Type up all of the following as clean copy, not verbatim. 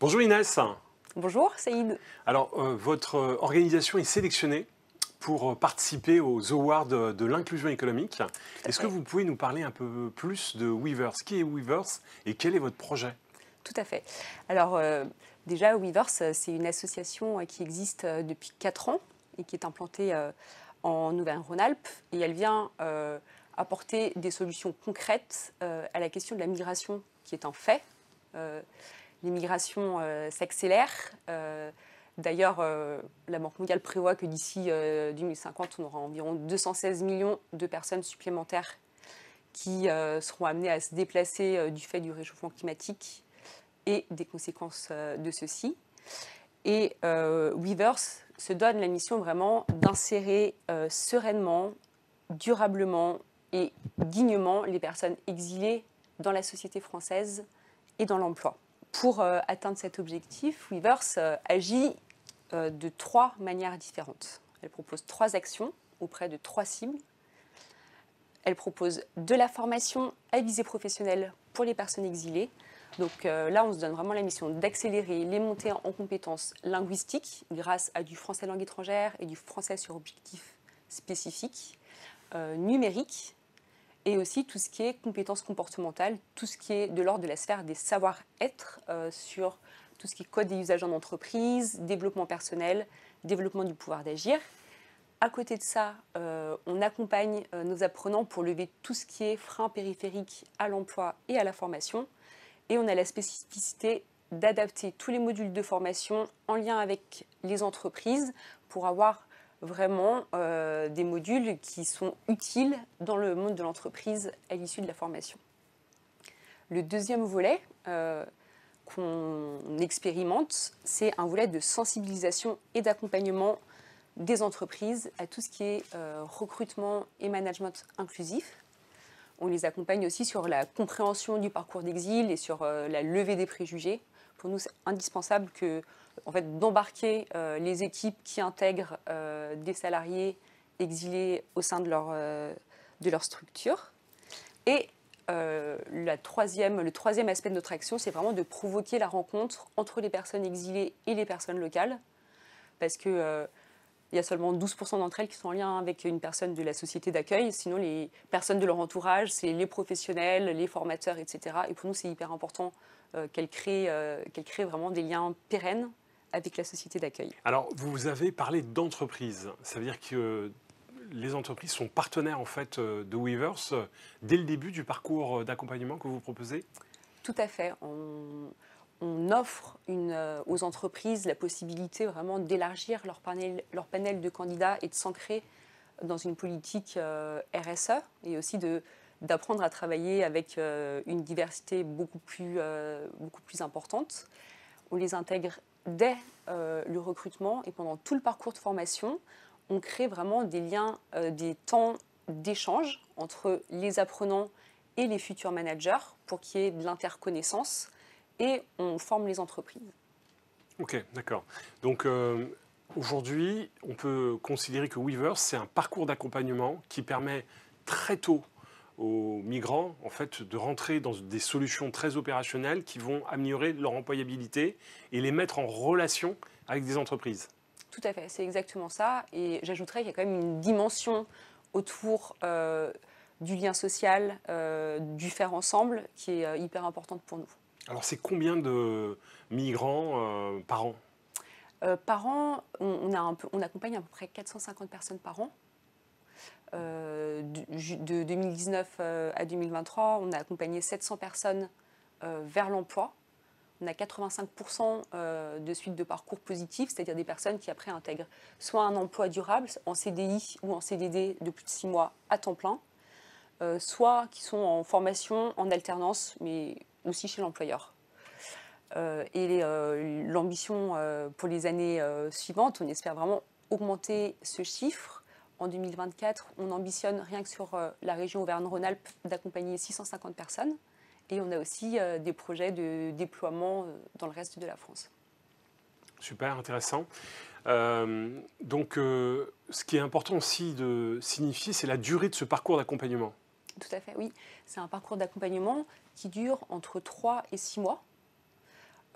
Bonjour Inès. Bonjour Saïd. Alors, votre organisation est sélectionnée pour participer aux Awards de l'inclusion économique. à Est-ce que fait. vous pouvez nous parler un peu plus de Weavers? Qui est Weavers et quel est votre projet? Tout à fait. Alors déjà, Weavers, c'est une association qui existe depuis 4 ans et qui est implantée en Auvergne-Rhône-Alpes. Et elle vient apporter des solutions concrètes à la question de la migration, qui est un fait. Les migrations s'accélèrent. D'ailleurs, la Banque mondiale prévoit que d'ici 2050, on aura environ 216 millions de personnes supplémentaires qui seront amenées à se déplacer du fait du réchauffement climatique et des conséquences de ceci. Et Weavers se donne la mission vraiment d'insérer sereinement, durablement et dignement les personnes exilées dans la société française et dans l'emploi. Pour atteindre cet objectif, Weavers agit de 3 manières différentes. Elle propose 3 actions auprès de 3 cibles. Elle propose de la formation à visée professionnelle pour les personnes exilées. Donc là, on se donne vraiment la mission d'accélérer les montées en compétences linguistiques grâce à du français langue étrangère et du français sur objectif spécifique, numérique, et aussi tout ce qui est compétences comportementales, tout ce qui est de l'ordre de la sphère des savoir-être sur tout ce qui est code des usages en entreprise, développement personnel, développement du pouvoir d'agir. À côté de ça, on accompagne nos apprenants pour lever tout ce qui est frein périphérique à l'emploi et à la formation. Et on a la spécificité d'adapter tous les modules de formation en lien avec les entreprises pour avoir vraiment des modules qui sont utiles dans le monde de l'entreprise à l'issue de la formation. Le deuxième volet qu'on expérimente, c'est un volet de sensibilisation et d'accompagnement des entreprises à tout ce qui est recrutement et management inclusif. On les accompagne aussi sur la compréhension du parcours d'exil et sur la levée des préjugés. Pour nous, c'est indispensable d'embarquer les équipes qui intègrent des salariés exilés au sein de leur structure. Et le troisième aspect de notre action, c'est vraiment de provoquer la rencontre entre les personnes exilées et les personnes locales. Parce que il y a seulement 12% d'entre elles qui sont en lien avec une personne de la société d'accueil. Sinon, les personnes de leur entourage, c'est les professionnels, les formateurs, etc. Et pour nous, c'est hyper important qu'elles créent vraiment des liens pérennes avec la société d'accueil. Alors, vous avez parlé d'entreprise. Ça veut dire que les entreprises sont partenaires en fait de Weavers dès le début du parcours d'accompagnement que vous proposez? Tout à fait. On offre aux entreprises la possibilité vraiment d'élargir leur panel de candidats et de s'ancrer dans une politique RSE et aussi d'apprendre à travailler avec une diversité beaucoup plus importante. On les intègre dès le recrutement et pendant tout le parcours de formation. On crée vraiment des liens, des temps d'échange entre les apprenants et les futurs managers pour qu'il y ait de l'interconnaissance. Et on forme les entreprises. Ok, d'accord. Donc aujourd'hui, on peut considérer que Weavers, c'est un parcours d'accompagnement qui permet très tôt aux migrants en fait, de rentrer dans des solutions très opérationnelles qui vont améliorer leur employabilité et les mettre en relation avec des entreprises. Tout à fait, c'est exactement ça. Et j'ajouterais qu'il y a quand même une dimension autour du lien social, du faire ensemble, qui est hyper importante pour nous. Alors c'est combien de migrants par an? Par an, on accompagne à peu près 450 personnes par an. De 2019 à 2023, on a accompagné 700 personnes vers l'emploi. On a 85% de suite de parcours positifs, c'est-à-dire des personnes qui après intègrent soit un emploi durable en CDI ou en CDD de plus de 6 mois à temps plein, soit qui sont en formation, en alternance, mais aussi chez l'employeur. Et l'ambition pour les années suivantes, on espère vraiment augmenter ce chiffre. En 2024, on ambitionne, rien que sur la région Auvergne-Rhône-Alpes, d'accompagner 650 personnes. Et on a aussi des projets de déploiement dans le reste de la France. Super intéressant. Donc, ce qui est important aussi de signifier, c'est la durée de ce parcours d'accompagnement. Tout à fait, oui. C'est un parcours d'accompagnement qui dure entre 3 et 6 mois.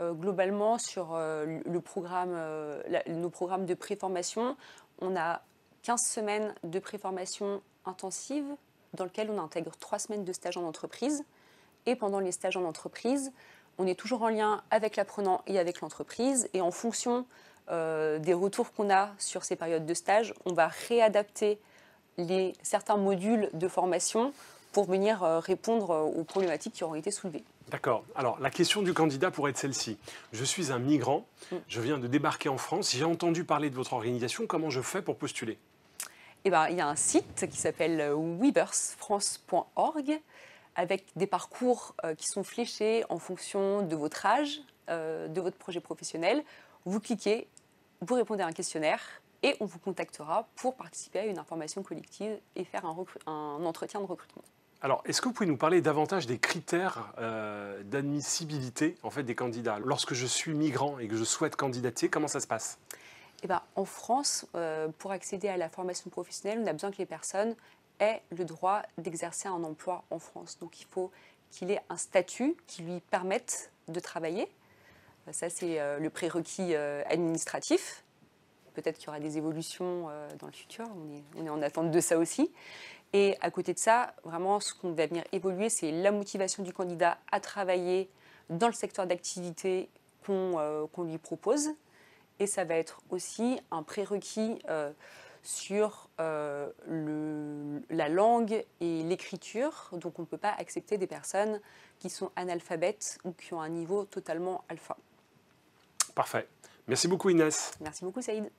globalement, sur nos programmes de préformation, on a 15 semaines de préformation intensive dans lequel on intègre 3 semaines de stage en entreprise. Et pendant les stages en entreprise, on est toujours en lien avec l'apprenant et avec l'entreprise. Et en fonction des retours qu'on a sur ces périodes de stage, on va réadapter certains modules de formation pour venir répondre aux problématiques qui auront été soulevées. D'accord. Alors, la question du candidat pourrait être celle-ci. Je suis un migrant, je viens de débarquer en France, j'ai entendu parler de votre organisation, comment je fais pour postuler? Eh ben, il y a un site qui s'appelle weaversfrance.org avec des parcours qui sont fléchés en fonction de votre âge, de votre projet professionnel. Vous cliquez, vous répondez à un questionnaire et on vous contactera pour participer à une information collective et faire un entretien de recrutement. Alors, est-ce que vous pouvez nous parler davantage des critères d'admissibilité en fait, des candidats? Lorsque je suis migrant et que je souhaite candidater, comment ça se passe? Eh ben, en France, pour accéder à la formation professionnelle, on a besoin que les personnes aient le droit d'exercer un emploi en France. Donc il faut qu'il ait un statut qui lui permette de travailler. Ça, c'est le prérequis administratif. Peut-être qu'il y aura des évolutions dans le futur, on est en attente de ça aussi. Et à côté de ça, vraiment, ce qu'on va venir évoluer, c'est la motivation du candidat à travailler dans le secteur d'activité qu'on lui propose. Et ça va être aussi un prérequis sur la langue et l'écriture. Donc on ne peut pas accepter des personnes qui sont analphabètes ou qui ont un niveau totalement alpha. Parfait. Merci beaucoup Inès. Merci beaucoup Saïd.